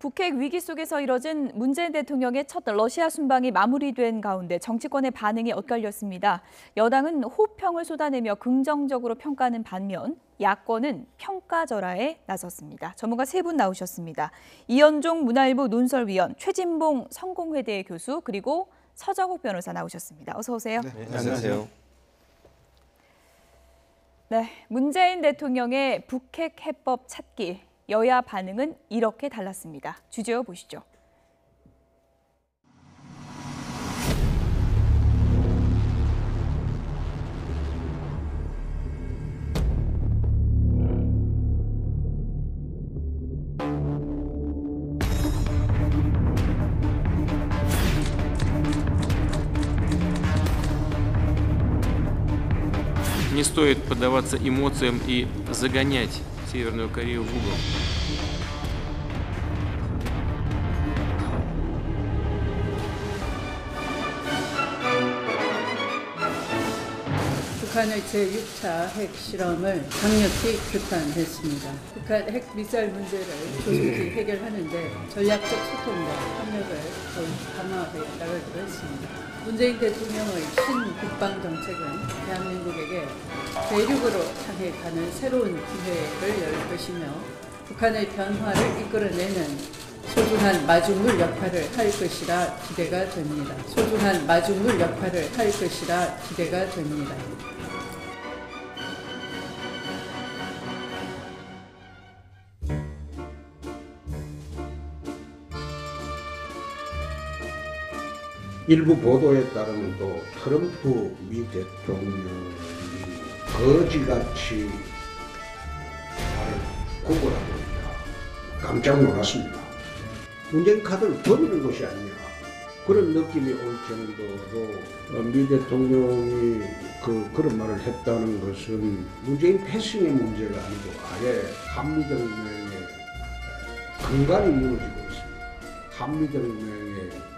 북핵 위기 속에서 이뤄진 문재인 대통령의 첫 러시아 순방이 마무리된 가운데 정치권의 반응이 엇갈렸습니다. 여당은 호평을 쏟아내며 긍정적으로 평가하는 반면 야권은 평가절하에 나섰습니다. 전문가 세 분 나오셨습니다. 이현종 문화일보 논설위원, 최진봉 성공회대 교수, 그리고 서정욱 변호사 나오셨습니다. 어서 오세요. 네, 안녕하세요. 네, 문재인 대통령의 북핵 해법 찾기. 여야 반응은 이렇게 달랐습니다. 주제어 보시죠. Не стоит поддаваться эмоциям и загонять Северную Корею в угол. 북한의 제6차 핵 실험을 강력히 비판했습니다. 북한 핵 미사일 문제를 조속히 해결하는데 전략적 소통과 협력을 더욱 강화해 나가기로 했습니다. 문재인 대통령의 신국방 정책은 대한민국에게 대륙으로 향해 가는 새로운 기회를 열 것이며 북한의 변화를 이끌어내는 소중한 마중물 역할을 할 것이라 기대가 됩니다. 소중한 마중물 역할을 할 것이라 기대가 됩니다. 일부 보도에 따르면 또 트럼프 미 대통령이 거지같이 나를 구걸하고 있다. 깜짝 놀랐습니다. 문재인 카드를 버리는 것이 아니냐, 그런 느낌이 올 정도로 미 대통령이 그런 말을 했다는 것은 문재인 패싱의 문제가 아니고 아예 한미동맹의 근간이 무너지고 있습니다. 한미동맹의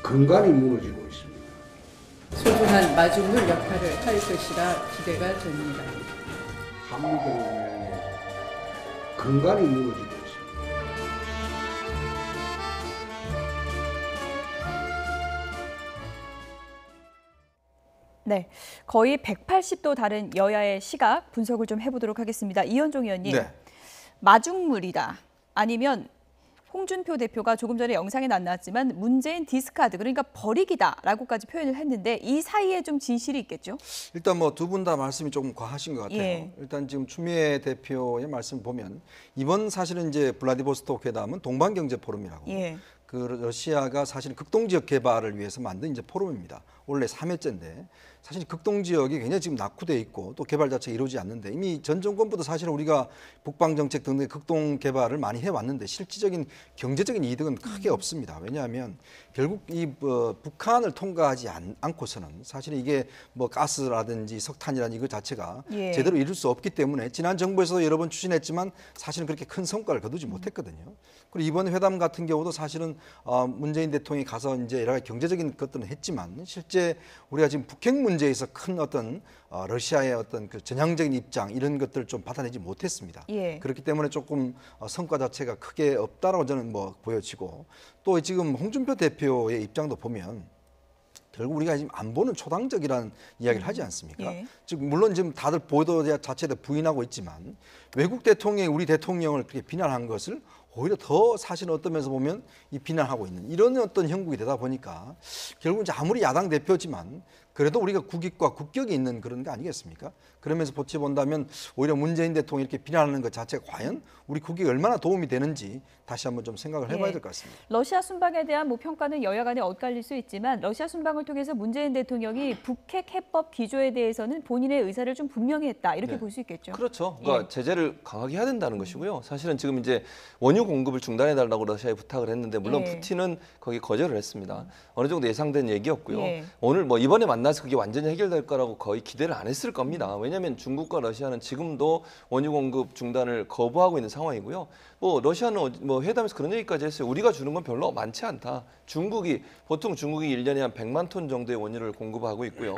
근간이 무너지고 있습니다. 소중한 마중물 역할을 할 것이라 기대가 됩니다. 한미동맹의 근간이 무너지고 있습니다. 네, 거의 180도 다른 여야의 시각 분석을 좀 해보도록 하겠습니다. 이현종 의원님, 네. 마중물이다. 아니면 홍준표 대표가 조금 전에 영상에 안 나왔지만 문재인 디스카드, 그러니까 버리기다라고까지 표현을 했는데 이 사이에 좀 진실이 있겠죠? 일단 뭐 두 분 다 말씀이 조금 과하신 것 같아요. 예. 일단 지금 추미애 대표의 말씀 보면 이번 사실은 이제 블라디보스토크 회담은 동반경제 포럼이라고. 예. 그 러시아가 사실 극동지역 개발을 위해서 만든 이제 포럼입니다. 원래 3회째인데 사실 극동지역이 굉장히 지금 낙후돼 있고 또 개발 자체가 이루어지지 않는데 이미 전 정권부터 사실은 우리가 북방 정책 등의 극동 개발을 많이 해왔는데 실질적인 경제적인 이득은 크게 없습니다. 왜냐하면 결국 이 북한을 통과하지 않고서는 사실 이게 뭐 가스라든지 석탄이라든지 이거 자체가 예. 제대로 이룰 수 없기 때문에 지난 정부에서도 여러 번 추진했지만 사실은 그렇게 큰 성과를 거두지 못했거든요. 그리고 이번 회담 같은 경우도 사실은 문재인 대통령이 가서 이제 여러 가지 경제적인 것들은 했지만 실제 우리가 지금 북핵 문제에서 큰 어떤 러시아의 어떤 그 전향적인 입장 이런 것들을 좀 받아내지 못했습니다. 예. 그렇기 때문에 조금 성과 자체가 크게 없다라고 저는 뭐 보여지고 또 지금 홍준표 대표의 입장도 보면 결국 우리가 지금 안보는 초당적이라는 이야기를 하지 않습니까? 예. 즉 물론 지금 다들 보도 자체도 부인하고 있지만 외국 대통령이 우리 대통령을 그렇게 비난한 것을 오히려 더 사실 어떤 면에서 보면 이 비난하고 있는 이런 어떤 형국이 되다 보니까 결국 이제 아무리 야당 대표지만 그래도 우리가 국익과 국격이 있는 그런 거 아니겠습니까? 그러면서 보치 본다면 오히려 문재인 대통령이 이렇게 비난하는 것 자체가 과연 우리 국익에 얼마나 도움이 되는지 다시 한번 좀 생각을 해봐야 될 것 같습니다. 러시아 순방에 대한 평가는 여야 간에 엇갈릴 수 있지만 러시아 순방을 통해서 문재인 대통령이 북핵 해법 기조에 대해서는 본인의 의사를 좀 분명히 했다. 이렇게 볼 수 있겠죠. 그렇죠. 그러니까 제재를 강하게 해야 된다는 것이고요. 사실은 지금 이제 원유 공급을 중단해달라고 러시아에 부탁을 했는데 물론 예. 푸틴은 거기 거절을 했습니다. 어느 정도 예상된 얘기였고요. 예. 오늘 뭐 이번에 만나서 그게 완전히 해결될 거라고 거의 기대를 안 했을 겁니다. 왜냐하면 중국과 러시아는 지금도 원유 공급 중단을 거부하고 있는 상황이고요. 뭐 러시아는 뭐 회담에서 그런 얘기까지 했어요. 우리가 주는 건 별로 많지 않다. 보통 중국이 1년에 한 100만 톤 정도의 원유를 공급하고 있고요.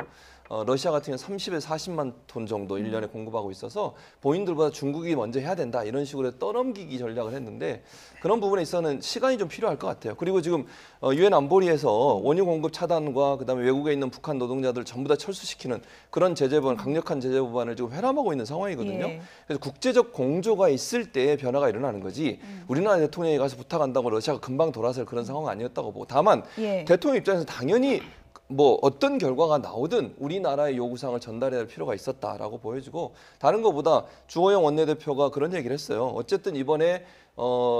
러시아 같은 경우는 30에서 40만 톤 정도 1년에 공급하고 있어서 본인들보다 중국이 먼저 해야 된다 이런 식으로 떠넘기기 전략을 했는데 그런 부분에 있어서는 시간이 좀 필요할 것 같아요. 그리고 지금 유엔 안보리에서 원유 공급 차단과 그다음에 외국에 있는 북한 노동자들 전부 다 철수시키는 그런 제재법안, 강력한 제재 법안을 지금 회람하고 있는 상황이거든요. 예. 그래서 국제적 공조가 있을 때 변화가 일어나는 거지 우리나라 대통령이 가서 부탁한다고 러시아가 금방 돌아설 그런 상황은 아니었다고 보고 다만 예. 대통령 입장에서 당연히 뭐 어떤 결과가 나오든 우리나라의 요구사항을 전달해야 할 필요가 있었다라고 보여지고 다른 것보다 주호영 원내대표가 그런 얘기를 했어요. 어쨌든 이번에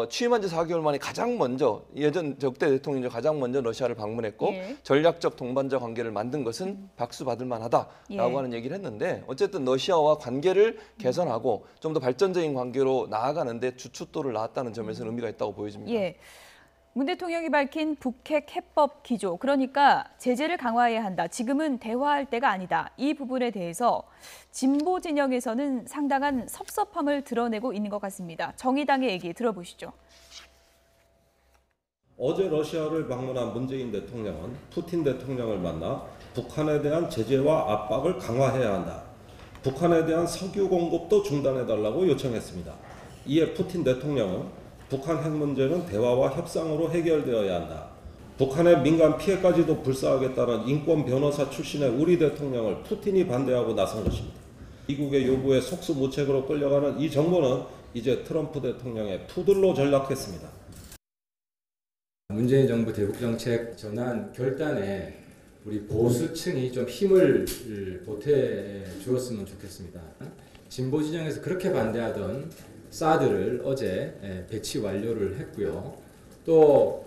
취임한 지 4개월 만에 가장 먼저 예전 역대 대통령 중 가장 먼저 러시아를 방문했고 예. 전략적 동반자 관계를 만든 것은 박수 받을 만하다라고 예. 하는 얘기를 했는데 어쨌든 러시아와 관계를 개선하고 좀 더 발전적인 관계로 나아가는데 주춧돌을 놨다는 점에서는 의미가 있다고 보여집니다. 예. 문 대통령이 밝힌 북핵 해법 기조, 그러니까 제재를 강화해야 한다. 지금은 대화할 때가 아니다. 이 부분에 대해서 진보 진영에서는 상당한 섭섭함을 드러내고 있는 것 같습니다. 정의당의 얘기 들어보시죠. 어제 러시아를 방문한 문재인 대통령은 푸틴 대통령을 만나 북한에 대한 제재와 압박을 강화해야 한다. 북한에 대한 석유 공급도 중단해달라고 요청했습니다. 이에 푸틴 대통령은 북한 핵 문제는 대화와 협상으로 해결되어야 한다. 북한의 민간 피해까지도 불사하겠다는 인권 변호사 출신의 우리 대통령을 푸틴이 반대하고 나선 것입니다. 미국의 요구에 속수무책으로 끌려가는 이 정부는 이제 트럼프 대통령의 푸들로 전락했습니다. 문재인 정부 대북 정책 전환 결단에 우리 보수층이 좀 힘을 보태 주었으면 좋겠습니다. 진보 진영에서 그렇게 반대하던 사드를 어제 배치 완료를 했고요. 또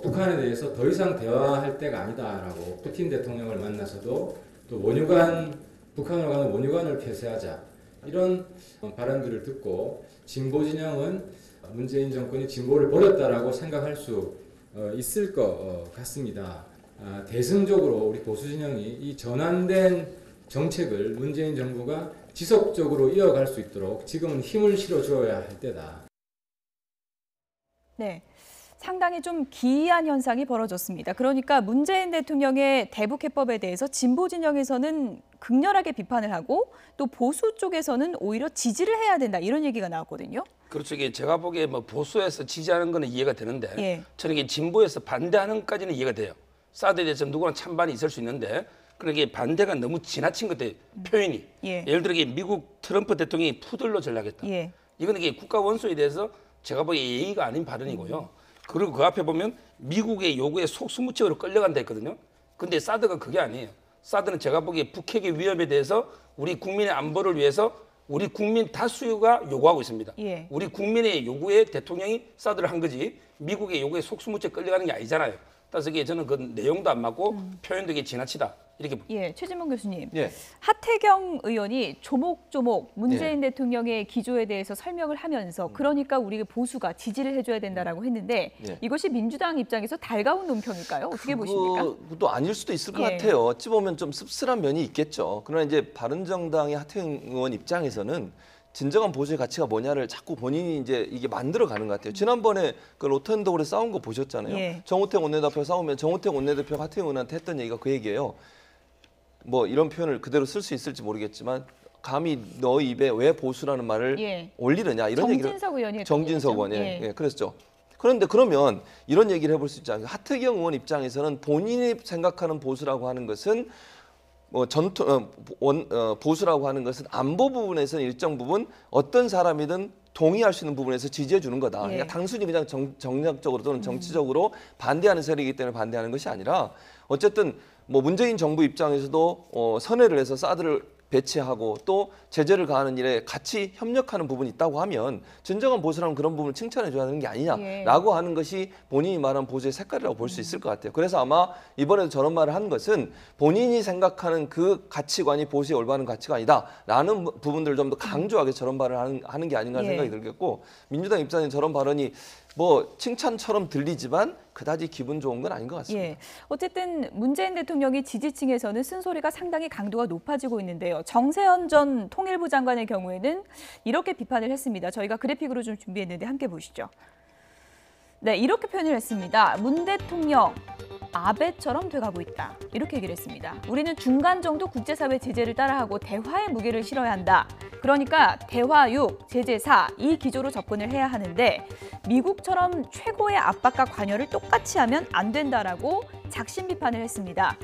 북한에 대해서 더 이상 대화할 때가 아니다라고 푸틴 대통령을 만나서도 또 북한으로 가는 원유관을 폐쇄하자 이런 발언들을 듣고 진보 진영은 문재인 정권이 진보를 버렸다라고 생각할 수 있을 것 같습니다. 대승적으로 우리 보수 진영이 이 전환된 정책을 문재인 정부가 지속적으로 이어갈 수 있도록 지금은 힘을 실어줘야 할 때다. 네, 상당히 좀 기이한 현상이 벌어졌습니다. 그러니까 문재인 대통령의 대북해법에 대해서 진보 진영에서는 극렬하게 비판을 하고 또 보수 쪽에서는 오히려 지지를 해야 된다 이런 얘기가 나왔거든요. 그렇죠. 이게 제가 보기에 뭐 보수에서 지지하는 거는 이해가 되는데 예. 저는 이게 진보에서 반대하는 것까지는 이해가 돼요. 사드에 대해서 누구나 찬반이 있을 수 있는데 그러니까 이게 반대가 너무 지나친 것 같아요. 표현이. 예. 예를 들어 이게 미국 트럼프 대통령이 푸들로 전락했다. 예. 이거는 이게 국가 원수에 대해서 제가 보기에 예의가 아닌 발언이고요. 그리고 그 앞에 보면 미국의 요구에 속수무책으로 끌려간다 했거든요. 근데 사드가 그게 아니에요. 사드는 제가 보기에 북핵의 위협에 대해서 우리 국민의 안보를 위해서 우리 국민 다수가 요구하고 있습니다. 예. 우리 국민의 요구에 대통령이 사드를 한 거지 미국의 요구에 속수무책 끌려가는 게 아니잖아요. 따라서 이게 저는 그 내용도 안 맞고 표현도 이게 지나치다. 이렇게 예, 최진봉 교수님. 예. 하태경 의원이 조목조목 문재인 대통령의 기조에 대해서 설명을 하면서 그러니까 우리 보수가 지지를 해줘야 된다라고 했는데 예. 이것이 민주당 입장에서 달가운 논평일까요? 어떻게 보십니까? 그것도 아닐 수도 있을 것 예. 같아요. 어찌 보면 좀 씁쓸한 면이 있겠죠. 그러나 이제 바른정당의 하태경 의원 입장에서는 진정한 보수의 가치가 뭐냐를 자꾸 본인이 이제 이게 만들어가는 것 같아요. 지난번에 그 로텐더홀에 싸운 거 보셨잖아요. 예. 정우택 원내대표 싸우면 정우택 원내대표가 하태경 의원한테 했던 얘기가 그 얘기예요. 뭐 이런 표현을 그대로 쓸 수 있을지 모르겠지만 감히 너 입에 왜 보수라는 말을 예. 올리느냐 이런 얘기를 정진석 의원이 정진석 했죠? 의원 예. 예, 그랬죠. 그런데 그러면 이런 얘기를 해볼 수 있지 않을까? 하태경 의원 입장에서는 본인이 생각하는 보수라고 하는 것은 뭐 보수라고 하는 것은 안보 부분에서는 일정 부분 어떤 사람이든 동의할 수 있는 부분에서 지지해 주는 거다. 예. 그러니까 단순히 그냥 정략적으로 또는 정치적으로 반대하는 세력이기 때문에 반대하는 것이 아니라 어쨌든 뭐 문재인 정부 입장에서도 선회를 해서 사드를 배치하고 또 제재를 가하는 일에 같이 협력하는 부분이 있다고 하면 진정한 보수라면 그런 부분을 칭찬해 줘야 하는 게 아니냐라고 하는 것이 본인이 말한 보수의 색깔이라고 볼 수 있을 것 같아요. 그래서 아마 이번에도 저런 말을 한 것은 본인이 생각하는 그 가치관이 보수의 올바른 가치가 아니다라는 부분들을 좀 더 강조하게 저런 말을 하는 게 아닌가 생각이 들겠고 민주당 입장에는 저런 발언이 뭐 칭찬처럼 들리지만 그다지 기분 좋은 건 아닌 것 같습니다. 예. 어쨌든 문재인 대통령이 지지층에서는 쓴소리가 상당히 강도가 높아지고 있는데요. 정세현 전 통일부 장관의 경우에는 이렇게 비판을 했습니다. 저희가 그래픽으로 좀 준비했는데 함께 보시죠. 네, 이렇게 표현을 했습니다. 문 대통령 아베처럼 돼가고 있다. 이렇게 얘기를 했습니다. 우리는 중간 정도 국제사회 제재를 따라하고 대화의 무게를 실어야 한다. 그러니까 대화 6, 제재 4 이 기조로 접근을 해야 하는데 미국처럼 최고의 압박과 관여를 똑같이 하면 안 된다라고 작심 비판을 했습니다.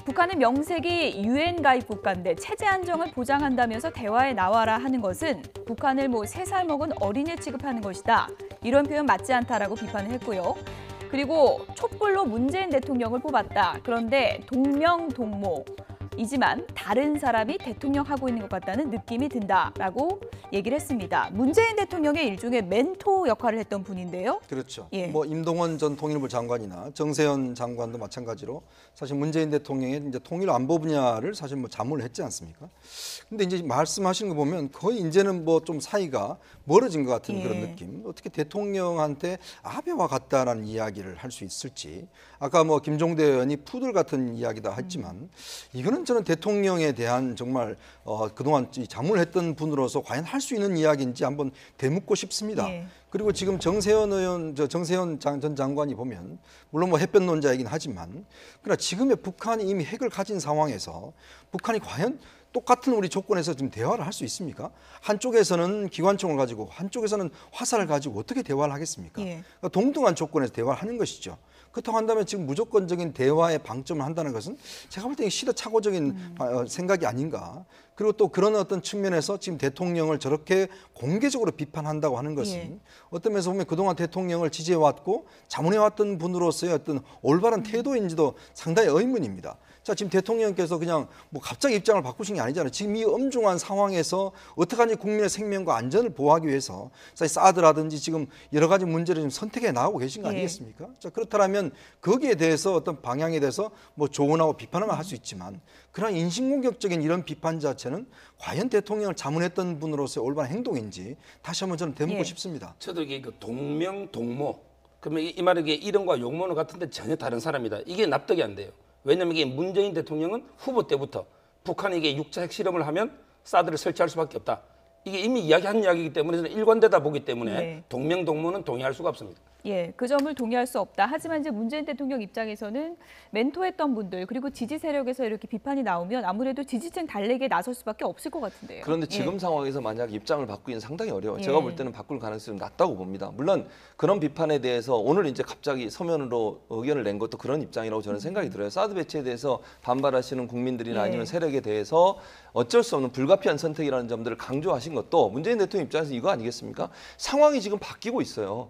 북한은 명색이 유엔 가입 국가인데 체제 안정을 보장한다면서 대화에 나와라 하는 것은 북한을 3살 먹은 어린애 취급하는 것이다. 이런 표현 맞지 않다라고 비판을 했고요. 그리고 촛불로 문재인 대통령을 뽑았다. 그런데 동명동모이지만 다른 사람이 대통령 하고 있는 것 같다는 느낌이 든다라고 얘기를 했습니다. 문재인 대통령의 일종의 멘토 역할을 했던 분인데요. 그렇죠. 예. 임동원 전 통일부 장관이나 정세현 장관도 마찬가지로 사실 문재인 대통령의 이제 통일 안보 분야를 사실 자문을 했지 않습니까? 근데 이제 말씀하신 거 보면 거의 이제는 좀 사이가 멀어진 것 같은 그런 느낌. 어떻게 대통령한테 아베와 같다라는 이야기를 할 수 있을지. 아까 김종대 의원이 푸들 같은 이야기다 했지만 이거는 저는 대통령에 대한 정말 그동안 자문을 했던 분으로서 과연 할 수 있는 이야기인지 한번 되묻고 싶습니다. 예. 그리고 지금 정세현 전 장관이 보면 물론 햇볕론자이긴 하지만 그러나 지금의 북한이 이미 핵을 가진 상황에서 북한이 과연 똑같은 우리 조건에서 지금 대화를 할 수 있습니까? 한쪽에서는 기관총을 가지고 한쪽에서는 화살을 가지고 어떻게 대화를 하겠습니까? 예. 그러니까 동등한 조건에서 대화를 하는 것이죠. 그렇다고 한다면 지금 무조건적인 대화에 방점을 한다는 것은 제가 볼 때 시대착오적인 생각이 아닌가. 그리고 또 그런 어떤 측면에서 지금 대통령을 저렇게 공개적으로 비판한다고 하는 것은 어떤 면에서 보면 그동안 대통령을 지지해왔고 자문해왔던 분으로서의 어떤 올바른 태도인지도 상당히 의문입니다. 자, 지금 대통령께서 그냥 갑자기 입장을 바꾸신 게 아니잖아요. 지금 이 엄중한 상황에서 어떡하니 국민의 생명과 안전을 보호하기 위해서 사실 사드라든지 지금 여러 가지 문제를 지금 선택해 나가고 계신 거 아니겠습니까? 자, 그렇다면 거기에 대해서 어떤 방향에 대해서 조언하고 비판을 할 수 있지만 그런 인신공격적인 이런 비판 자체는 과연 대통령을 자문했던 분으로서의 올바른 행동인지 다시 한번 저는 되묻고 싶습니다. 저도 이게 동명동모. 그러면 이 말이 이름과 용모는 같은데 전혀 다른 사람이다. 이게 납득이 안 돼요. 왜냐하면 이게 문재인 대통령은 후보 때부터 북한이 이게 6차 핵실험을 하면 사드를 설치할 수밖에 없다. 이게 이미 이야기한 이야기이기 때문에 저는 일관되다 보기 때문에 동명동모는 동의할 수가 없습니다. 예, 그 점을 동의할 수 없다. 하지만 이제 문재인 대통령 입장에서는 멘토했던 분들 그리고 지지 세력에서 이렇게 비판이 나오면 아무래도 지지층 달래기에 나설 수밖에 없을 것 같은데요. 그런데 지금 상황에서 만약 입장을 바꾸기는 상당히 어려워요. 제가 볼 때는 바꿀 가능성이 낮다고 봅니다. 물론 그런 비판에 대해서 오늘 이제 갑자기 서면으로 의견을 낸 것도 그런 입장이라고 저는 생각이 들어요. 사드 배치에 대해서 반발하시는 국민들이나 아니면 세력에 대해서 어쩔 수 없는 불가피한 선택이라는 점들을 강조하신 것도 문재인 대통령 입장에서 이거 아니겠습니까? 상황이 지금 바뀌고 있어요.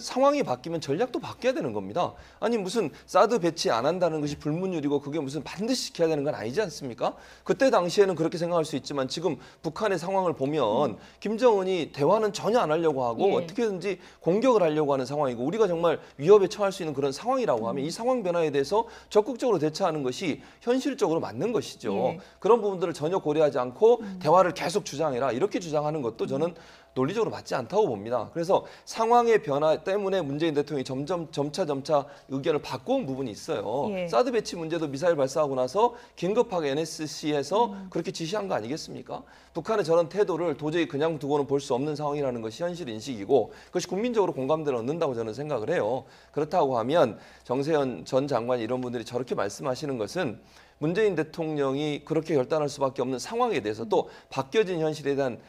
상황이 바뀌면 전략도 바뀌어야 되는 겁니다. 아니 무슨 사드 배치 안 한다는 것이 불문율이고 그게 무슨 반드시 지켜야 되는 건 아니지 않습니까? 그때 당시에는 그렇게 생각할 수 있지만 지금 북한의 상황을 보면 김정은이 대화는 전혀 안 하려고 하고 어떻게든지 공격을 하려고 하는 상황이고 우리가 정말 위협에 처할 수 있는 그런 상황이라고 하면 이 상황 변화에 대해서 적극적으로 대처하는 것이 현실적으로 맞는 것이죠. 그런 부분들을 전혀 고려하지 않고 대화를 계속 주장해라 이렇게 주장하는 것도 저는 논리적으로 맞지 않다고 봅니다. 그래서 상황의 변화 때문에 문재인 대통령이 점차 의견을 바꿔온 부분이 있어요. 사드 배치 문제도 미사일 발사하고 나서 긴급하게 NSC에서 그렇게 지시한 거 아니겠습니까? 북한의 저런 태도를 도저히 그냥 두고는 볼 수 없는 상황이라는 것이 현실 인식이고 그것이 국민적으로 공감대를 얻는다고 저는 생각을 해요. 그렇다고 하면 정세현 전 장관 이런 분들이 저렇게 말씀하시는 것은 문재인 대통령이 그렇게 결단할 수밖에 없는 상황에 대해서 또 바뀌어진 현실에 대한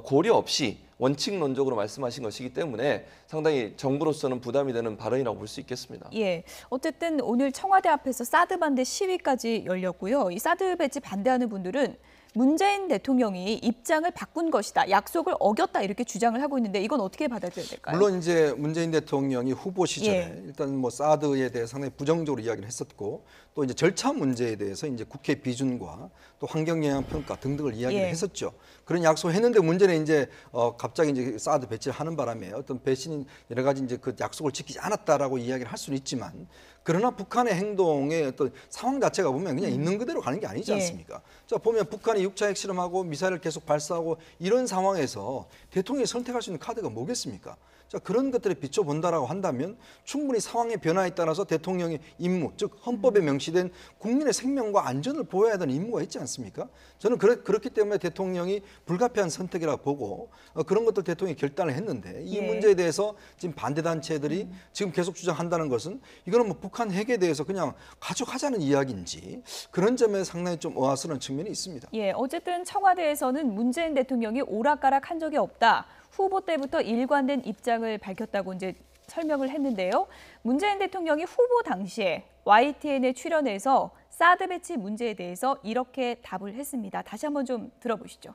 고려 없이 원칙론적으로 말씀하신 것이기 때문에 상당히 정부로서는 부담이 되는 발언이라고 볼 수 있겠습니다. 예, 어쨌든 오늘 청와대 앞에서 사드 반대 시위까지 열렸고요. 이 사드 배치 반대하는 분들은 문재인 대통령이 입장을 바꾼 것이다, 약속을 어겼다 이렇게 주장을 하고 있는데 이건 어떻게 받아들여야 될까요? 물론 이제 문재인 대통령이 후보 시절에 일단 사드에 대해 상당히 부정적으로 이야기를 했었고 또 이제 절차 문제에 대해서 이제 국회 비준과 또 환경 영향 평가 등등을 이야기를 했었죠. 그런 약속을 했는데 문제는 이제 갑자기 이제 사드 배치를 하는 바람에 어떤 배신인 여러 가지 이제 그 약속을 지키지 않았다라고 이야기를 할 수는 있지만 그러나 북한의 행동의 어떤 상황 자체가 보면 그냥 있는 그대로 가는 게 아니지 않습니까? 자, 보면 북한이 6차 핵실험하고 미사일을 계속 발사하고 이런 상황에서 대통령이 선택할 수 있는 카드가 뭐겠습니까? 자, 그런 것들에 비춰본다라고 한다면 충분히 상황의 변화에 따라서 대통령의 임무, 즉 헌법에 명시된 국민의 생명과 안전을 보호해야 되는 임무가 있지 않습니까? 저는 그렇기 때문에 대통령이 불가피한 선택이라고 보고 그런 것들 대통령이 결단을 했는데 이 문제에 대해서 지금 반대 단체들이 지금 계속 주장한다는 것은 이거는 뭐 북한 핵에 대해서 그냥 가져가자는 이야기인지 그런 점에 상당히 좀 의아스러운 측면이 있습니다. 예, 어쨌든 청와대에서는 문재인 대통령이 오락가락한 적이 없다. 후보 때부터 일관된 입장을 밝혔다고 이제 설명을 했는데요. 문재인 대통령이 후보 당시에 YTN에 출연해서 사드 배치 문제에 대해서 이렇게 답을 했습니다. 다시 한번 좀 들어보시죠.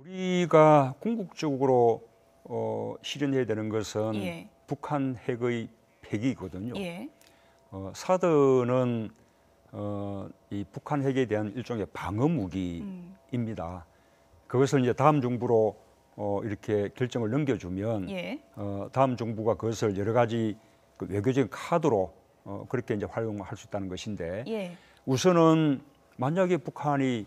우리가 궁극적으로 실현해야 되는 것은 북한 핵의 폐기거든요. 사드는 이 북한 핵에 대한 일종의 방어 무기입니다. 그것을 이제 다음 정부로 이렇게 결정을 넘겨주면 다음 정부가 그것을 여러 가지 그 외교적인 카드로 그렇게 이제 활용할 수 있다는 것인데 우선은 만약에 북한이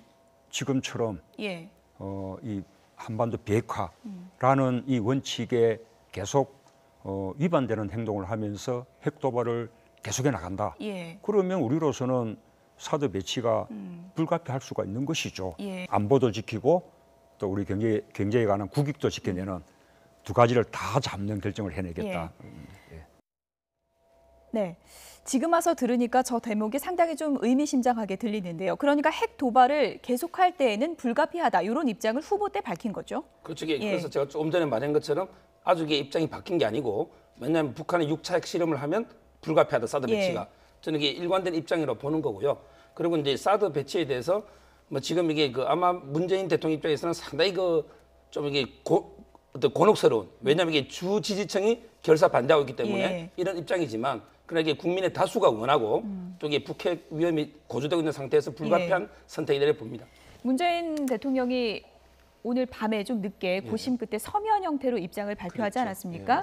지금처럼 이 한반도 비핵화라는 이 원칙에 계속 위반되는 행동을 하면서 핵 도발을 계속해 나간다. 그러면 우리로서는 사드 배치가 불가피할 수가 있는 것이죠. 안보도 지키고 또 우리 경제에 관한 국익도 지켜내는 두 가지를 다 잡는 결정을 해내겠다. 네, 지금 와서 들으니까 저 대목이 상당히 좀 의미심장하게 들리는데요. 그러니까 핵 도발을 계속할 때에는 불가피하다 이런 입장을 후보 때 밝힌 거죠. 그렇죠. 그래서 제가 조금 전에 말한 것처럼 아주 이게 입장이 바뀐 게 아니고 왜냐하면 북한이 6차 핵 실험을 하면 불가피하다 사드 배치가 저는 이게 일관된 입장이라고 보는 거고요. 그리고 이제 사드 배치에 대해서 뭐 지금 이게 아마 문재인 대통령 입장에서는 상당히 좀 이게 어떤 곤혹스러운 왜냐하면 이게 주 지지층이 결사 반대하고 있기 때문에 이런 입장이지만 그러나 이게 국민의 다수가 원하고 또 이게 북핵 위험이 고조되고 있는 상태에서 불가피한 선택이라고 봅니다. 문재인 대통령이 오늘 밤에 좀 늦게 고심 끝에 서면 형태로 입장을 발표하지 않았습니까?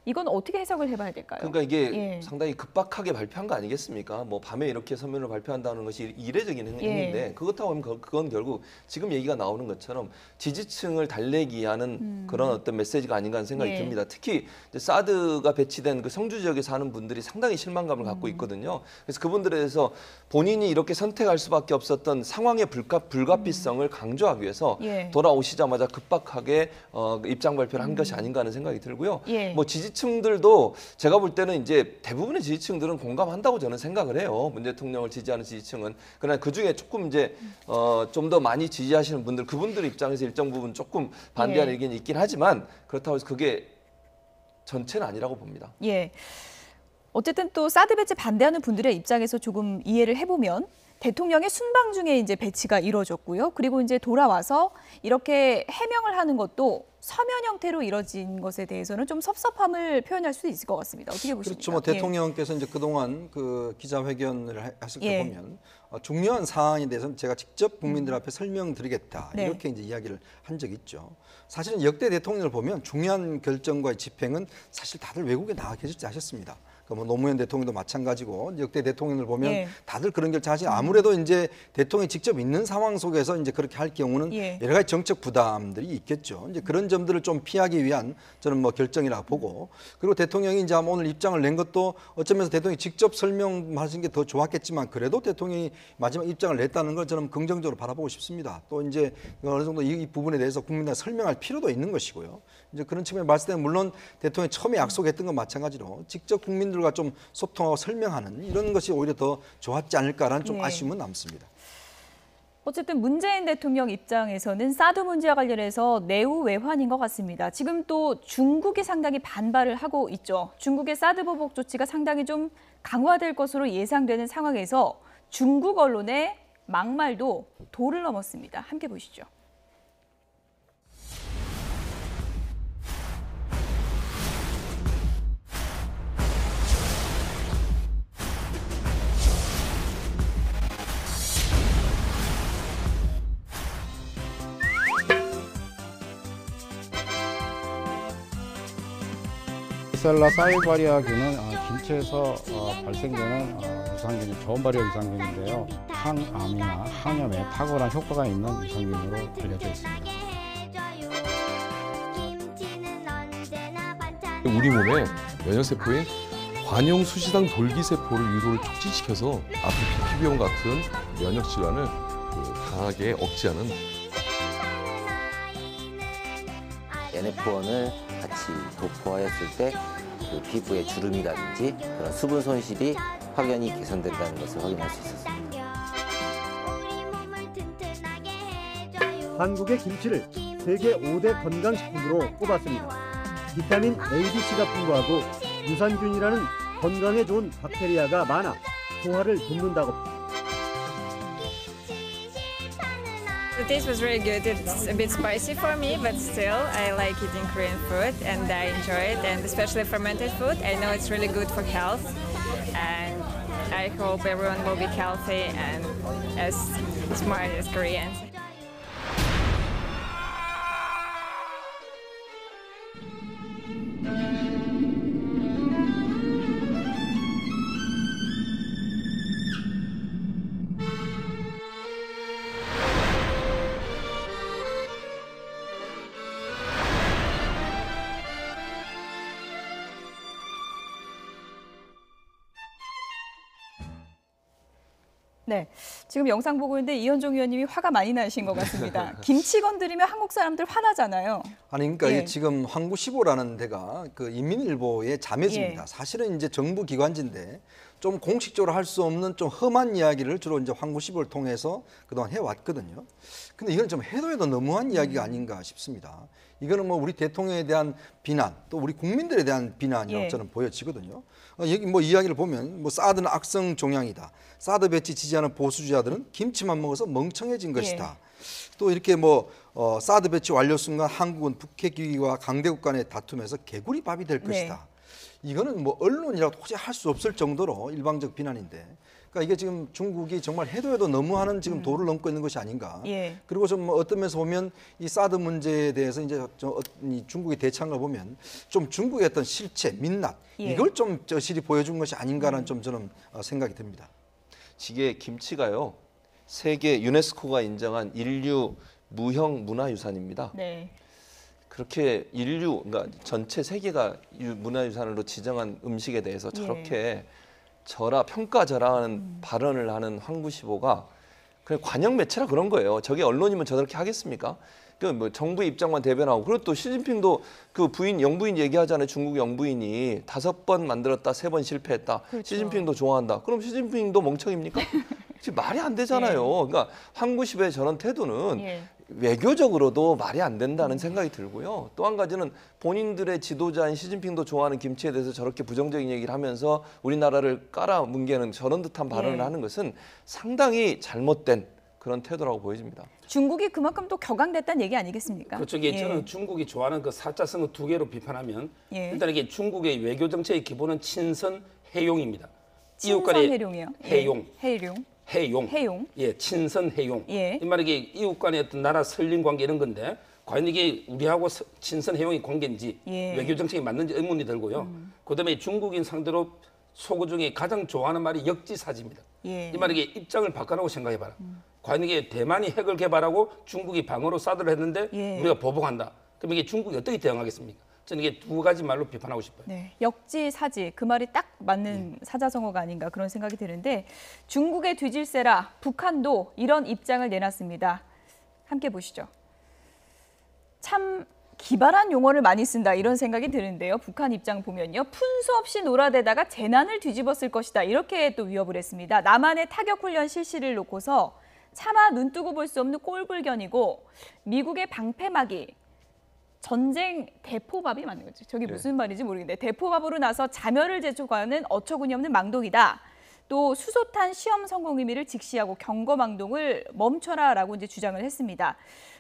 이건 어떻게 해석을 해봐야 될까요? 그러니까 이게 상당히 급박하게 발표한 거 아니겠습니까? 뭐 밤에 이렇게 서면을 발표한다는 것이 이례적인 행위인데 그렇다고 하면 그건 결국 지금 얘기가 나오는 것처럼 지지층을 달래기 위한 그런 어떤 메시지가 아닌가 하는 생각이 듭니다. 특히 이제 사드가 배치된 그 성주 지역에 사는 분들이 상당히 실망감을 갖고 있거든요. 그래서 그분들에 대해서 본인이 이렇게 선택할 수밖에 없었던 상황의 불가피성을 강조하기 위해서 돌아오시자마자 급박하게 입장 발표를 한 것이 아닌가 하는 생각이 들고요. 뭐 지지층들도 제가 볼 때는 이제 대부분의 지지층들은 공감한다고 저는 생각을 해요. 문 대통령을 지지하는 지지층은. 그러나 그중에 조금 이제 좀 더 많이 지지하시는 분들 그분들 입장에서 일정 부분 조금 반대하는 의견이 있긴 하지만 그렇다고 해서 그게 전체는 아니라고 봅니다. 어쨌든 또 사드 배치 반대하는 분들의 입장에서 조금 이해를 해보면 대통령의 순방 중에 이제 배치가 이루어졌고요. 그리고 이제 돌아와서 이렇게 해명을 하는 것도 서면 형태로 이뤄진 것에 대해서는 좀 섭섭함을 표현할 수 있을 것 같습니다. 어떻게 보십니까? 그렇죠. 뭐 대통령께서 이제 그동안 그 기자회견을 했을 때 보면 중요한 사안에 대해서는 제가 직접 국민들 앞에 설명드리겠다 이렇게 이제 이야기를 한 적이 있죠. 사실은 역대 대통령을 보면 중요한 결정과 집행은 사실 다들 외국에 나가 계시지 않으셨습니다. 뭐 노무현 대통령도 마찬가지고 역대 대통령을 보면 다들 그런 결정하시 아무래도 이제 대통령이 직접 있는 상황 속에서 이제 그렇게 할 경우는 여러 가지 정책 부담들이 있겠죠. 이제 그런 점들을 좀 피하기 위한 저는 뭐 결정이라고 보고 그리고 대통령이 이제 오늘 입장을 낸 것도 어쩌면서 대통령이 직접 설명하신 게 더 좋았겠지만 그래도 대통령이 마지막 입장을 냈다는 걸 저는 긍정적으로 바라보고 싶습니다. 또 이제 어느 정도 이 부분에 대해서 국민들한테 설명할 필요도 있는 것이고요. 이제 그런 측면에 봤을 때는 물론 대통령이 처음에 약속했던 것 마찬가지로 직접 국민들과 좀 소통하고 설명하는 이런 것이 오히려 더 좋았지 않을까라는 좀 아쉬움은 남습니다. 어쨌든 문재인 대통령 입장에서는 사드 문제와 관련해서 내후 외환인 것 같습니다. 지금 또 중국이 상당히 반발을 하고 있죠. 중국의 사드 보복 조치가 상당히 좀 강화될 것으로 예상되는 상황에서 중국 언론의 막말도 도를 넘었습니다. 함께 보시죠. 이셀라 사이바리아균은 gin체에서 발생되는 유산균이 저온발효 유산균인데요. 항암이나 항염에 탁월한 효과가 있는 유산균으로 알려져 있습니다. 우리 몸에 면역세포인 관용 수시당 돌기세포를 유도를 촉진시켜서 아토피, 피부염 같은 면역 질환을 강하게 억제하는 NF1을 같이 도포하였을 때 그 피부의 주름이라든지 그런 수분 손실이 확연히 개선된다는 것을 확인할 수 있었습니다. 한국의 김치를 세계 5대 건강식품으로 꼽았습니다. 비타민 A, B, C가 풍부하고 유산균이라는 건강에 좋은 박테리아가 많아 소화를 돕는다고. The taste was really good. It's a bit spicy for me, but still, I like eating Korean food and I enjoy it. And especially fermented food, I know it's really good for health. And I hope everyone will be healthy and as smart as Koreans. 네, 지금 영상 보고 있는데 이현종 의원님이 화가 많이 나신 것 같습니다. 김치 건드리면 한국 사람들 화나잖아요. 아니 그러니까 예. 이게 지금 한국시보라는 데가 그 인민일보의 자매지입니다. 예. 사실은 이제 정부 기관지인데 좀 공식적으로 할 수 없는 좀 험한 이야기를 주로 이제 한국시보를 통해서 그동안 해왔거든요. 근데 이건 좀 해도 너무한 이야기가 아닌가 싶습니다. 이거는 뭐 우리 대통령에 대한 비난, 또 우리 국민들에 대한 비난이라고 예. 저는 보여지거든요. 여기 뭐 이야기를 보면 뭐 사드는 악성 종양이다. 사드 배치 지지하는 보수주자들은 김치만 먹어서 멍청해진 것이다. 또 이렇게 뭐 사드 배치 완료 순간 한국은 북핵위기와 강대국 간의 다툼에서 개구리 밥이 될 것이다. 이거는 뭐 언론이라고 도저히 할 수 없을 정도로 일방적 비난인데, 그러니까 이게 지금 중국이 정말 해도 너무하는 지금 도를 넘고 있는 것이 아닌가. 예. 그리고 좀 어떤 면에서 보면 이 사드 문제에 대해서 이제 이 중국의 대처한 걸 보면 좀 중국의 어떤 실체, 민낯 이걸 좀 저실히 보여준 것이 아닌가라는 좀 저는 생각이 듭니다. 이게 김치가요, 세계 유네스코가 인정한 인류 무형 문화유산입니다. 네. 그렇게 인류, 그러니까 전체 세계가 문화유산으로 지정한 음식에 대해서 저렇게 평가절하하는 발언을 하는 황구시보가 그냥 관영 매체라 그런 거예요. 저게 언론이면 저렇게 하겠습니까? 그 뭐 정부의 입장만 대변하고, 그리고 또 시진핑도 그 부인 영부인 얘기하잖아요. 중국 영부인이 5번 만들었다 3번 실패했다. 그렇죠. 시진핑도 좋아한다. 그럼 시진핑도 멍청입니까? 지금 말이 안 되잖아요. 그러니까 황구시보의 저런 태도는 외교적으로도 말이 안 된다는 생각이 들고요. 또 한 가지는 본인들의 지도자인 시진핑도 좋아하는 김치에 대해서 저렇게 부정적인 얘기를 하면서 우리나라를 깔아뭉개는 저런 듯한 발언을 하는 것은 상당히 잘못된 그런 태도라고 보여집니다. 중국이 그만큼 또 격앙됐다는 얘기 아니겠습니까? 그렇죠. 이게 저는 중국이 좋아하는 그 사자성어 2개로 비판하면 일단 이게 중국의 외교 정책의 기본은 친선 해용입니다. 친선 해용이요? 해용. 해용. 예, 친선 해용. 이 말이 이게 이웃 간의 어떤 나라 설린 관계 이런 건데 과연 이게 우리하고 친선 해용의 관계인지 외교 정책이 맞는지 의문이 들고요. 그다음에 중국인 상대로 소구 중에 가장 좋아하는 말이 역지사지입니다. 이 말이 이게 입장을 바꿔놓고 생각해봐라. 과연 이게 대만이 핵을 개발하고 중국이 방어로 사드를 했는데 우리가 보복한다. 그럼 이게 중국이 어떻게 대응하겠습니까? 저는 이게 두 가지 말로 비판하고 싶어요. 네, 역지사지 그 말이 딱 맞는 사자성어가 아닌가 그런 생각이 드는데, 중국의 뒤질세라 북한도 이런 입장을 내놨습니다. 함께 보시죠. 참 기발한 용어를 많이 쓴다 이런 생각이 드는데요. 북한 입장 보면요. 푼수 없이 놀아대다가 재난을 뒤집었을 것이다. 이렇게 또 위협을 했습니다. 남한의 타격훈련 실시를 놓고서 차마 눈 뜨고 볼 수 없는 꼴불견이고, 미국의 방패막이 전쟁 대포밥이 맞는 거죠. 저게 무슨 말인지 모르겠는데, 대포밥으로 나서 자멸을 재촉하는 어처구니 없는 망독이다. 또 수소탄 시험 성공 의미를 직시하고 경고망동을 멈춰라라고 이제 주장을 했습니다.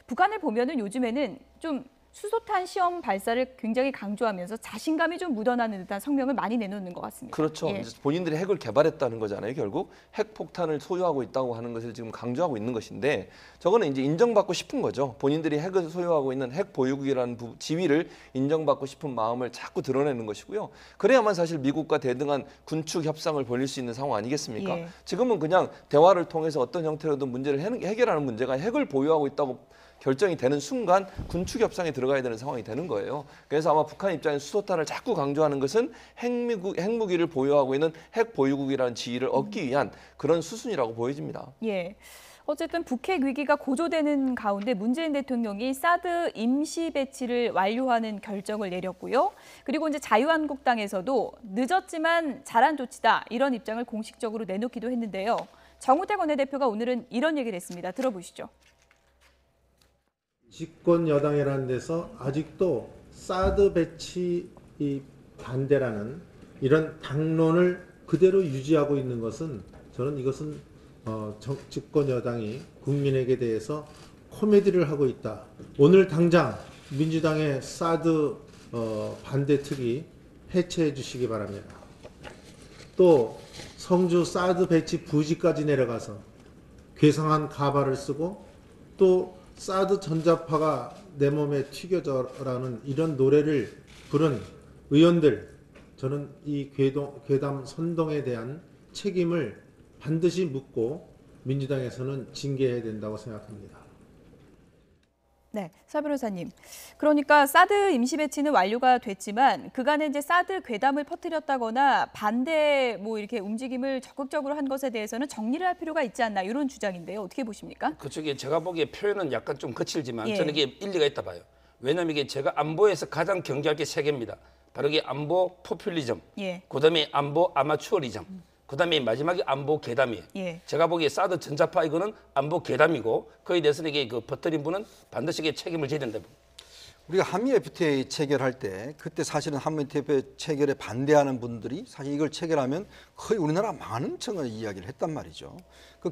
북한을 보면은 요즘에는 좀 수소탄 시험 발사를 굉장히 강조하면서 자신감이 좀 묻어나는 듯한 성명을 많이 내놓는 것 같습니다. 그렇죠. 이제 본인들이 핵을 개발했다는 거잖아요. 결국 핵폭탄을 소유하고 있다고 하는 것을 지금 강조하고 있는 것인데, 저거는 이제 인정받고 싶은 거죠. 본인들이 핵을 소유하고 있는 핵 보유국이라는 지위를 인정받고 싶은 마음을 자꾸 드러내는 것이고요. 그래야만 사실 미국과 대등한 군축 협상을 벌일 수 있는 상황 아니겠습니까? 지금은 그냥 대화를 통해서 어떤 형태로든 문제를 해결하는 문제가 핵을 보유하고 있다고 결정이 되는 순간 군축 협상에 들어가야 되는 상황이 되는 거예요. 그래서 아마 북한 입장에서 수소탄을 자꾸 강조하는 것은 핵무기를 보유하고 있는 핵 보유국이라는 지위를 얻기 위한 그런 수순이라고 보여집니다. 예. 어쨌든 북핵 위기가 고조되는 가운데 문재인 대통령이 사드 임시 배치를 완료하는 결정을 내렸고요. 그리고 이제 자유한국당에서도 늦었지만 잘한 조치다 이런 입장을 공식적으로 내놓기도 했는데요. 정우택 원내대표가 오늘은 이런 얘기를 했습니다. 들어보시죠. 집권 여당이라는 데서 아직도 사드 배치 반대라는 이런 당론을 그대로 유지하고 있는 것은 저는 이것은 집권 여당이 국민에게 대해서 코미디를 하고 있다. 오늘 당장 민주당의 사드 반대 특위 해체해 주시기 바랍니다. 또 성주 사드 배치 부지까지 내려가서 괴상한 가발을 쓰고 또 사드 전자파가 내 몸에 튀겨져라는 이런 노래를 부른 의원들, 저는 이 괴담 선동에 대한 책임을 반드시 묻고 민주당에서는 징계해야 된다고 생각합니다. 네, 사 변호사님. 그러니까 사드 임시 배치는 완료가 됐지만 그간에 이제 사드 괴담을 퍼뜨렸다거나 반대 이렇게 움직임을 적극적으로 한 것에 대해서는 정리를 할 필요가 있지 않나 이런 주장인데요. 어떻게 보십니까? 그쪽에 제가 보기에 표현은 약간 좀 거칠지만 예. 저는 이게 일리가 있다 봐요. 왜냐하면 이게 제가 안보에서 가장 경계할 게 3개입니다. 바로 이게 안보 포퓰리즘, 예. 그다음에 안보 아마추어리즘, 그다음에 마지막에 안보 괴담이에요. 예. 제가 보기에 사드 전자파 이거는 안보 괴담이고 거기에 대해서는 이게 그 퍼뜨린 분은 반드시 이게 책임을 져야 된다. 우리가 한미 FTA 체결할 때 그때 사실은 한미 FTA 체결에 반대하는 분들이 사실 이걸 체결하면 거의 우리나라 망하는 척을 이야기를 했단 말이죠.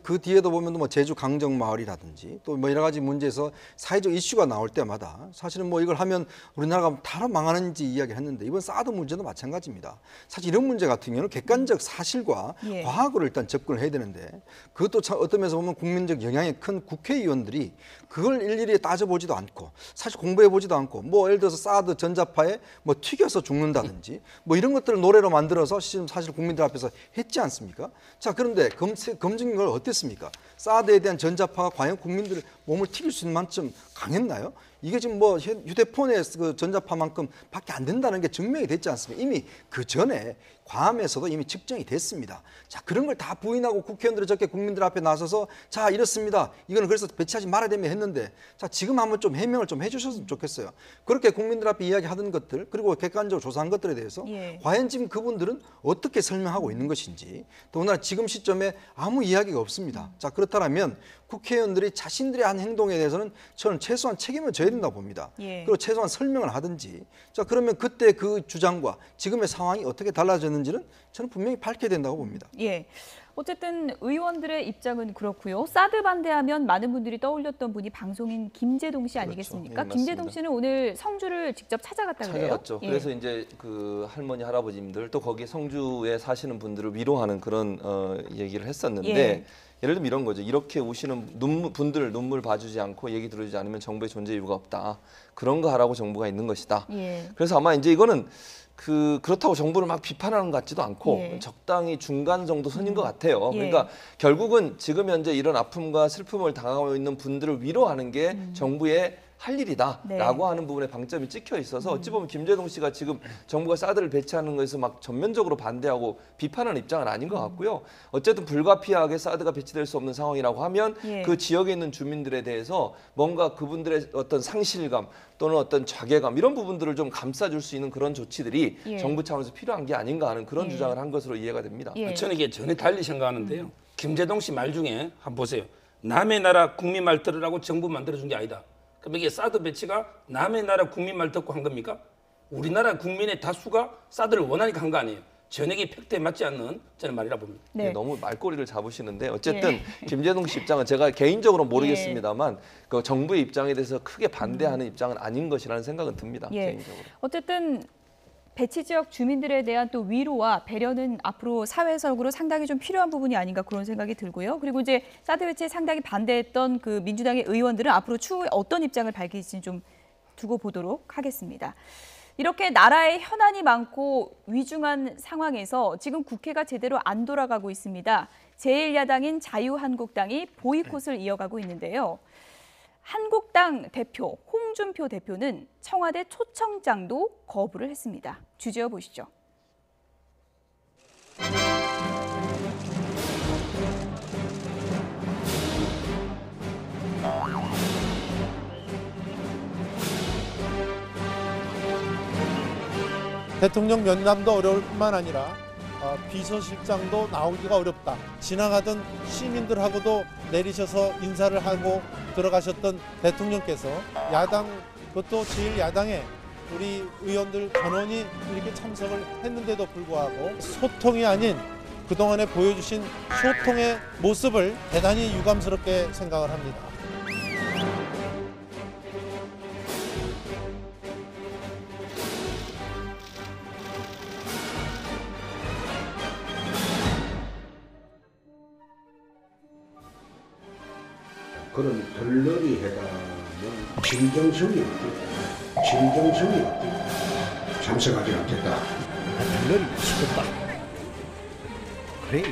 그 뒤에도 보면 뭐 제주 강정 마을이라든지 또 여러 가지 문제에서 사회적 이슈가 나올 때마다 사실은 이걸 하면 우리나라가 다 망하는지 이야기를 했는데 이번 사드 문제도 마찬가지입니다. 사실 이런 문제 같은 경우는 객관적 사실과 예. 과학으로 일단 접근을 해야 되는데 그것도 어떤 면에서 보면 국민적 영향이 큰 국회의원들이 그걸 일일이 따져보지도 않고 사실 공부해보지도 않고 예를 들어서 사드 전자파에 튀겨서 죽는다든지 이런 것들을 노래로 만들어서 사실 국민들 앞에서 했지 않습니까? 자, 그런데 검증 결과 어땠습니까? 사드에 대한 전자파가 과연 국민들의 몸을 튀길 수 있는 만큼 강했나요? 이게 지금 휴대폰의 그 전자파만큼 밖에 안 된다는 게 증명이 됐지 않습니까? 이미 그 전에 괌에서도 이미 측정이 됐습니다. 자, 그런 걸 다 부인하고 국회의원들이 저렇게 국민들 앞에 나서서 자, 이렇습니다. 이거는 그래서 배치하지 말아야 되면 했는데 자, 지금 한번 좀 해명을 좀 해주셨으면 좋겠어요. 그렇게 국민들 앞에 이야기하던 것들 그리고 객관적으로 조사한 것들에 대해서 예. 과연 지금 그분들은 어떻게 설명하고 있는 것인지 더구나 지금 시점에 아무 이야기가 없습니다. 자, 그렇다면 국회의원들이 자신들의 한 행동에 대해서는 저는 최소한 책임을 져야 된다고 봅니다. 예. 그리고 최소한 설명을 하든지 자, 그러면 그때 그 주장과 지금의 상황이 어떻게 달라졌는지는 저는 분명히 밝혀야 된다고 봅니다. 예. 어쨌든 의원들의 입장은 그렇고요. 사드 반대하면 많은 분들이 떠올렸던 분이 방송인 김재동 씨 아니겠습니까? 그렇죠. 예, 김재동 씨는 오늘 성주를 직접 찾아갔다고 그래요? 찾아갔죠. 예. 그래서 이제 그 할머니 할아버님들 또 거기 성주에 사시는 분들을 위로하는 그런 얘기를 했었는데 예. 예를 들면 이런 거죠. 이렇게 우시는 분들 눈물 봐주지 않고 얘기 들어주지 않으면 정부의 존재 이유가 없다. 그런 거 하라고 정부가 있는 것이다. 예. 그래서 아마 이제 이거는 그렇다고 정부를 막 비판하는 것 같지도 않고 예. 적당히 중간 정도 선인 것 같아요. 예. 그러니까 결국은 지금 현재 이런 아픔과 슬픔을 당하고 있는 분들을 위로하는 게 정부의 할 일이다라고 네. 하는 부분에 방점이 찍혀 있어서 어찌 보면 김재동 씨가 지금 정부가 사드를 배치하는 것에서 막 전면적으로 반대하고 비판하는 입장은 아닌 것 같고요. 어쨌든 불가피하게 사드가 배치될 수 없는 상황이라고 하면 예. 그 지역에 있는 주민들에 대해서 뭔가 그분들의 어떤 상실감 또는 어떤 자괴감 이런 부분들을 좀 감싸줄 수 있는 그런 조치들이 예. 정부 차원에서 필요한 게 아닌가 하는 그런 예. 주장을 한 것으로 이해가 됩니다. 예. 저는 이게 전혀 달리 생각하는데요. 김재동 씨 말 중에 한번 보세요. 남의 나라 국민 말 들으라고 정부 만들어준 게 아니다. 그럼 이게 사드 배치가 남의 나라 국민 말 듣고 한 겁니까? 우리나라 국민의 다수가 사드를 원하니까 한 거 아니에요. 전액이 팩트에 맞지 않는 저는 말이라 봅니다. 네. 예, 너무 말꼬리를 잡으시는데 어쨌든 김재동 씨 입장은 제가 개인적으로 모르겠습니다만 그 정부의 입장에 대해서 크게 반대하는 입장은 아닌 것이라는 생각은 듭니다. 예. 개인적으로. 어쨌든 배치 지역 주민들에 대한 또 위로와 배려는 앞으로 사회적으로 상당히 좀 필요한 부분이 아닌가 그런 생각이 들고요. 그리고 이제 사드 배치에 상당히 반대했던 그 민주당의 의원들은 앞으로 추후에 어떤 입장을 밝힐지 좀 두고 보도록 하겠습니다. 이렇게 나라에 현안이 많고 위중한 상황에서 지금 국회가 제대로 안 돌아가고 있습니다. 제1야당인 자유한국당이 보이콧을 이어가고 있는데요. 한국당 대표 홍준표 대표는 청와대 초청장도 거부를 했습니다. 주제어 보시죠. 대통령 면담도 어려울 뿐만 아니라 비서실장도 나오기가 어렵다. 지나가던 시민들하고도 내리셔서 인사를 하고 들어가셨던 대통령께서 야당, 그것도 제1야당에 우리 의원들 전원이 이렇게 참석을 했는데도 불구하고 소통이 아닌 그동안에 보여주신 소통의 모습을 대단히 유감스럽게 생각을 합니다. 그런 들러리 회담은 진정성이 없고 참석하지 않겠다. 들러리 시켰다. 그래.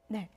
네.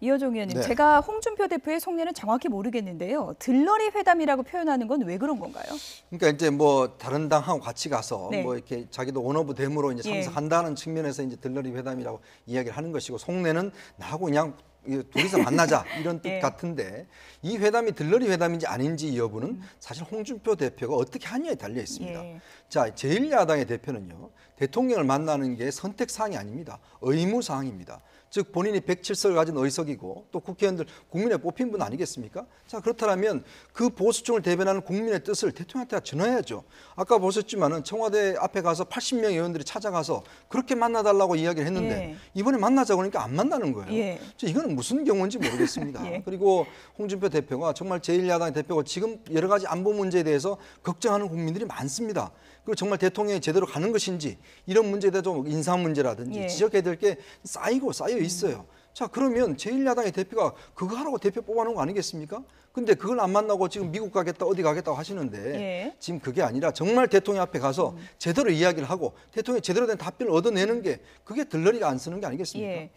이호정 의원님, 네. 제가 홍준표 대표의 속내는 정확히 모르겠는데요. 들러리 회담이라고 표현하는 건 왜 그런 건가요? 그러니까 이제 뭐 다른 당하고 같이 가서 네. 뭐 이렇게 자기도 원오브 댐으로 이제 예. 참석한다는 측면에서 이제 들러리 회담이라고 이야기를 하는 것이고, 속내는 나하고 그냥 둘이서 만나자 이런 뜻 예. 같은데, 이 회담이 들러리 회담인지 아닌지 여부는 사실 홍준표 대표가 어떻게 하느냐에 달려 있습니다. 예. 자, 제1야당의 대표는요, 대통령을 만나는 게 선택사항이 아닙니다. 의무사항입니다. 즉 본인이 107석을 가진 의석이고 또 국회의원들 국민에 뽑힌 분 아니겠습니까? 자, 그렇다면 그 보수층을 대변하는 국민의 뜻을 대통령한테 전해야죠. 아까 보셨지만은 청와대 앞에 가서 80명의 의원들이 찾아가서 그렇게 만나달라고 이야기를 했는데 예. 이번에 만나자고 하니까 안 만나는 거예요. 예. 이거는 무슨 경우인지 모르겠습니다. 예. 그리고 홍준표 대표가 정말 제1야당의 대표고 지금 여러 가지 안보 문제에 대해서 걱정하는 국민들이 많습니다. 그리고 정말 대통령이 제대로 가는 것인지, 이런 문제에 대해서 인사 문제라든지 예. 지적해야 될 게 쌓여 있어요. 자, 그러면 제1야당의 대표가 그거 하라고 대표 뽑아놓은 거 아니겠습니까? 근데 그걸 안 만나고 지금 미국 가겠다 어디 가겠다고 하시는데 예. 지금 그게 아니라 정말 대통령 앞에 가서 제대로 이야기를 하고 대통령이 제대로 된 답변을 얻어내는 게, 그게 들러리가 안 쓰는 게 아니겠습니까? 예.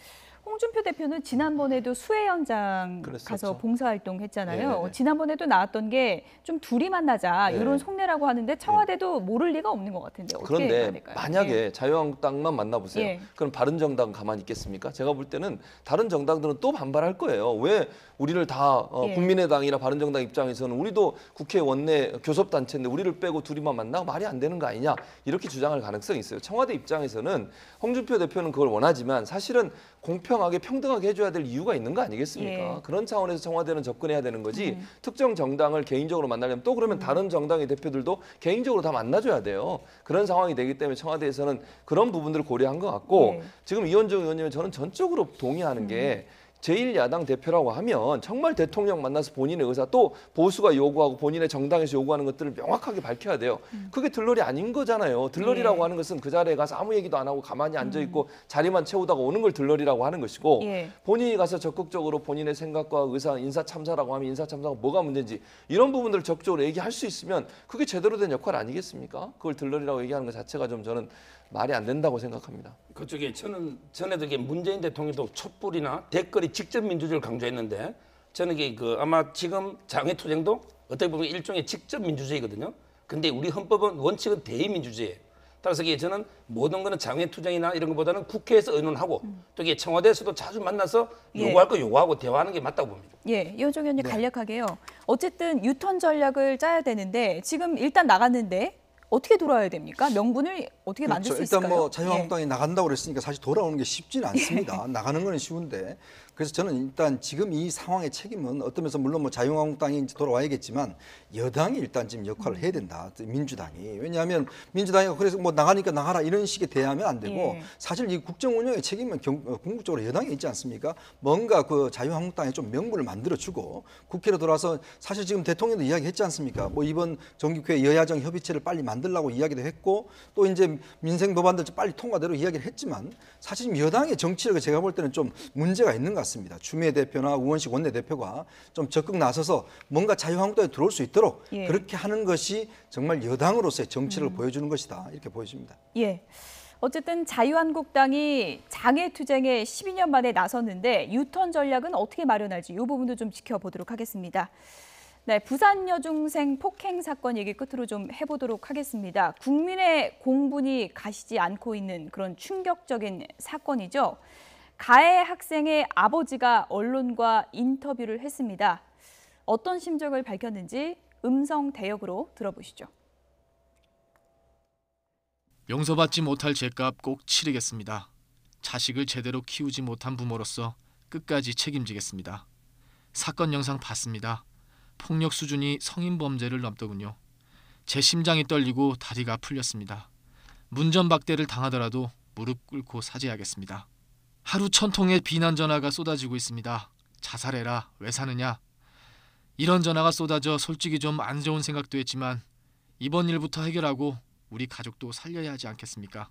홍준표 대표는 지난번에도 수해 현장 그랬었죠. 가서 봉사활동했잖아요. 네. 지난번에도 나왔던 게 좀 둘이 만나자 네. 이런 속내라고 하는데 청와대도 모를 리가 없는 것 같은데 어떻게 해야 그런데 될까요? 만약에 예. 자유한국당만 만나보세요. 예. 그럼 바른정당 가만히 있겠습니까? 제가 볼 때는 다른 정당들은 또 반발할 거예요. 왜 우리를 다 예. 국민의당이나 바른정당 입장에서는 우리도 국회 원내 교섭단체인데 우리를 빼고 둘이만 만나 말이 안 되는 거 아니냐, 이렇게 주장할 가능성이 있어요. 청와대 입장에서는 홍준표 대표는 그걸 원하지만 사실은 공평하게 평등하게 해줘야 될 이유가 있는 거 아니겠습니까? 예. 그런 차원에서 청와대는 접근해야 되는 거지 특정 정당을 개인적으로 만나려면 또 그러면 다른 정당의 대표들도 개인적으로 다 만나줘야 돼요. 그런 상황이 되기 때문에 청와대에서는 그런 부분들을 고려한 것 같고 예. 지금 이현정 의원님은 저는 전적으로 동의하는 게 제1야당 대표라고 하면 정말 대통령 만나서 본인의 의사, 또 보수가 요구하고 본인의 정당에서 요구하는 것들을 명확하게 밝혀야 돼요. 그게 들러리 아닌 거잖아요. 들러리라고 예. 하는 것은 그 자리에 가서 아무 얘기도 안 하고 가만히 앉아있고 자리만 채우다가 오는 걸 들러리라고 하는 것이고, 예. 본인이 가서 적극적으로 본인의 생각과 의사, 인사참사라고 하면 인사참사가 뭐가 문제인지 이런 부분들을 적극적으로 얘기할 수 있으면 그게 제대로 된 역할 아니겠습니까? 그걸 들러리라고 얘기하는 것 자체가 좀 저는 말이 안 된다고 생각합니다. 그쪽에 저는 전에도 이게 문재인 대통령도 촛불이나 댓글이 직접 민주주의를 강조했는데, 저는 이게 그 아마 지금 장외투쟁도 어떻게 보면 일종의 직접 민주주의거든요. 근데 우리 헌법은 원칙은 대의민주주의예요. 따라서 이게 저는 모든 거는 장외투쟁이나 이런 것보다는 국회에서 의논하고 또 이게 청와대에서도 자주 만나서 예. 요구할 거 요구하고 대화하는 게 맞다고 봅니다. 예, 이호정 의원님 네. 간략하게요. 어쨌든 유턴 전략을 짜야 되는데 지금 일단 나갔는데 어떻게 돌아와야 됩니까? 명분을 어떻게 만들 수 있을까요? 일단 뭐 자유한국당이 나간다고 그랬으니까 사실 돌아오는 게 쉽지는 않습니다. 나가는 건 쉬운데, 그래서 저는 일단 지금 이 상황의 책임은 어떤 면에서 물론 뭐 자유한국당이 이제 돌아와야겠지만 여당이 일단 지금 역할을 해야 된다. 민주당이. 왜냐하면 민주당이 그래서 뭐 나가니까 나가라 이런 식의 대하면 안 되고, 예. 사실 이 국정 운영의 책임은 궁극적으로 여당에 있지 않습니까? 뭔가 그 자유한국당에 좀 명분을 만들어주고 국회로 돌아서, 사실 지금 대통령도 이야기했지 않습니까? 뭐 이번 정기국회 여야정 협의체를 빨리 만들라고 이야기도 했고, 또 이제 민생 법안들 빨리 통과대로 이야기를 했지만 사실 지금 여당의 정치력을 제가 볼 때는 좀 문제가 있는 것 같습니다. 추미애 대표나 우원식 원내대표가 좀 적극 나서서 뭔가 자유한국당에 들어올 수 있도록 예. 그렇게 하는 것이 정말 여당으로서의 정치를 보여주는 것이다, 이렇게 보여집니다. 예. 어쨌든 자유한국당이 장애투쟁에 12년 만에 나섰는데 유턴 전략은 어떻게 마련할지 이 부분도 좀 지켜보도록 하겠습니다. 네, 부산 여중생 폭행 사건 얘기 끝으로 좀 해보도록 하겠습니다. 국민의 공분이 가시지 않고 있는 그런 충격적인 사건이죠. 가해 학생의 아버지가 언론과 인터뷰를 했습니다. 어떤 심정을 밝혔는지 음성 대역으로 들어보시죠. 용서받지 못할 죄값 꼭 치르겠습니다. 자식을 제대로 키우지 못한 부모로서 끝까지 책임지겠습니다. 사건 영상 봤습니다. 폭력 수준이 성인 범죄를 넘더군요. 제 심장이 떨리고 다리가 풀렸습니다. 문전박대를 당하더라도 무릎 꿇고 사죄하겠습니다. 하루 1000통의 비난 전화가 쏟아지고 있습니다. 자살해라, 왜 사느냐. 이런 전화가 쏟아져 솔직히 좀 안 좋은 생각도 했지만 이번 일부터 해결하고 우리 가족도 살려야 하지 않겠습니까?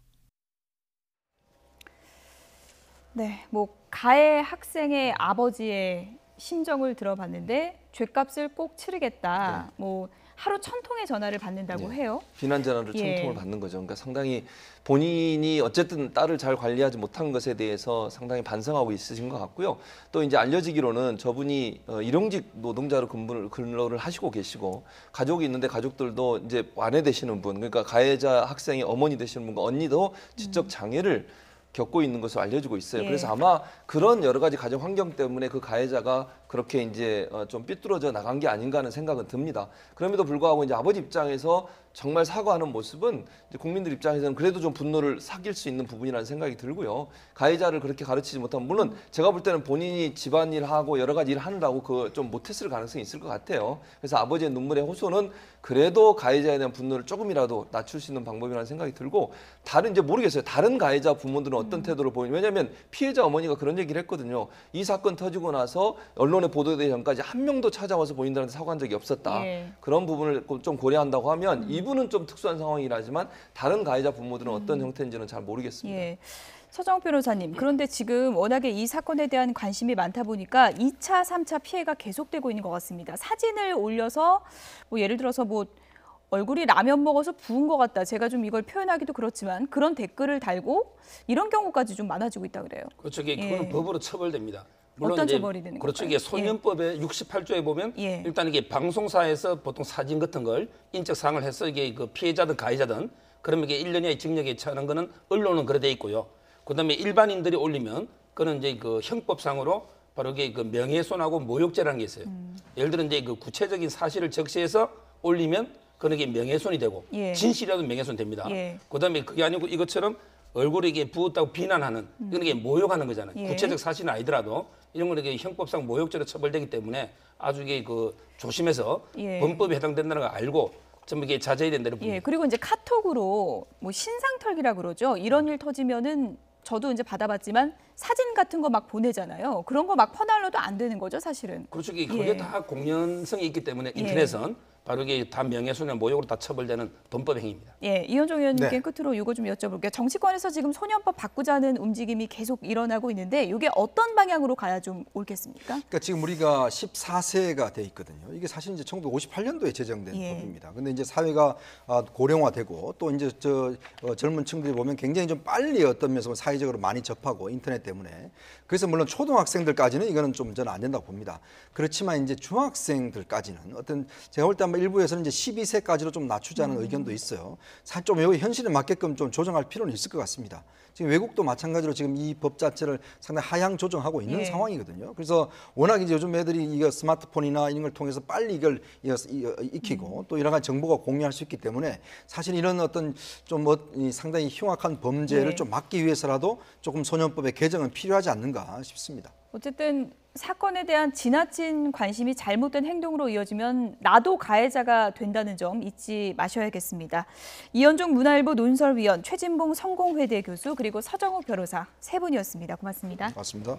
네, 가해 학생의 아버지의 심정을 들어봤는데 죄값을 꼭 치르겠다. 하루 1000통의 전화를 받는다고 해요. 비난 전화를 1000통을 받는 거죠. 그러니까 상당히 본인이 어쨌든 딸을 잘 관리하지 못한 것에 대해서 상당히 반성하고 있으신 것 같고요. 또 이제 알려지기로는 저분이 일용직 노동자로 근로를 하시고 계시고 가족이 있는데 가족들도 이제 완해되시는 분, 그러니까 가해자 학생의 어머니 되시는 분과 언니도 지적 장애를 겪고 있는 것으로 알려지고 있어요. 그래서 아마 그런 여러 가지 가정 환경 때문에 그 가해자가 그렇게 이제 좀 삐뚤어져 나간 게 아닌가 하는 생각은 듭니다. 그럼에도 불구하고 이제 아버지 입장에서 정말 사과하는 모습은 이제 국민들 입장에서는 그래도 좀 분노를 삭일 수 있는 부분이라는 생각이 들고요. 가해자를 그렇게 가르치지 못하면 물론 제가 볼 때는 본인이 집안일하고 여러 가지 일을 하느라고 그 좀 못했을 가능성이 있을 것 같아요. 그래서 아버지의 눈물의 호소는 그래도 가해자에 대한 분노를 조금이라도 낮출 수 있는 방법이라는 생각이 들고 다른 이제 모르겠어요. 다른 가해자 부모들은 어떤 태도를 보이냐. 왜냐하면 피해자 어머니가 그런 얘기를 했거든요. 이 사건 터지고 나서 언론에 보도되기 전까지 한 명도 찾아와서 본인들한테 사과한 적이 없었다. 그런 부분을 좀 고려한다고 하면 이분은 좀 특수한 상황이긴 하지만 다른 가해자 부모들은 어떤 형태인지는 잘 모르겠습니다. 서정욱 변호사님, 그런데 지금 워낙에 이 사건에 대한 관심이 많다 보니까 2차, 3차 피해가 계속되고 있는 것 같습니다. 사진을 올려서 예를 들어서 얼굴이 라면 먹어서 부은 것 같다. 제가 좀 이걸 표현하기도 그렇지만 그런 댓글을 달고 이런 경우까지 좀 많아지고 있다 그래요. 그렇죠. 그거는 법으로 처벌됩니다. 물론 어떤 처벌이 되는 그렇죠. 건가요? 이게 소년법의 68조에 보면 일단 이게 방송사에서 보통 사진 같은 걸 인적 사항을 해서 이게 그 피해자든 가해자든 그러면 이게 1년 이하의 징역에 처하는 거는 언론은 그래 돼 있고요. 그다음에 일반인들이 올리면 그는 이제 그 형법상으로 바로 이게 그 명예훼손하고 모욕죄라는 게 있어요. 예를 들어 이제 그 구체적인 사실을 적시해서 올리면 그는 이게 명예훼손이 되고 진실이라도 명예훼손 됩니다. 그다음에 그게 아니고 이것처럼 얼굴에 이게 부었다고 비난하는 이건 이게 모욕하는 거잖아요. 구체적 사실은 아니더라도 이런 건 이게 형법상 모욕죄로 처벌되기 때문에 아주 이게 그 조심해서 범법에 해당된다는 걸 알고 좀 이게 자제해야 된다는 부분. 그리고 이제 카톡으로 신상털기라 그러죠. 이런 일 터지면은 저도 이제 받아봤지만 사진 같은 거 막 보내잖아요. 그런 거 막 퍼날려도 안 되는 거죠, 사실은. 그렇죠. 그게 다 공연성이 있기 때문에 인터넷은 바로 이게 다 명예훼손이나 모욕으로 다 처벌되는 범법 행위입니다. 이현종 의원님께 끝으로 이거 좀 여쭤볼게요. 정치권에서 지금 소년법 바꾸자는 움직임이 계속 일어나고 있는데 이게 어떤 방향으로 가야 좀 옳겠습니까? 그러니까 지금 우리가 14세가 돼 있거든요. 이게 사실 이제 1958년도에 제정된 법입니다. 근데 이제 사회가 고령화되고 또 이제 젊은 층들이 보면 굉장히 좀 빨리 어떤 면에서 사회적으로 많이 접하고 인터넷 때문에 그래서 물론 초등학생들까지는 이거는 좀 저는 안 된다고 봅니다. 그렇지만 이제 중학생들까지는 어떤 제가 볼 때 아마 일부에서는 이제 12세까지로 좀 낮추자는 의견도 있어요. 사실 좀 여기 현실에 맞게끔 좀 조정할 필요는 있을 것 같습니다. 지금 외국도 마찬가지로 지금 이 법 자체를 상당히 하향 조정하고 있는 상황이거든요. 그래서 워낙 이제 요즘 애들이 이거 스마트폰이나 이런 걸 통해서 빨리 이걸 익히고 또 여러 가지 정보가 공유할 수 있기 때문에 사실 이런 어떤 좀 상당히 흉악한 범죄를 좀 막기 위해서라도 조금 소년법의 개정은 필요하지 않는가 싶습니다. 어쨌든 사건에 대한 지나친 관심이 잘못된 행동으로 이어지면 나도 가해자가 된다는 점 잊지 마셔야겠습니다. 이현종 문화일보 논설위원, 최진봉 성공회대 교수 그리고 서정욱 변호사 세 분이었습니다. 고맙습니다. 고맙습니다.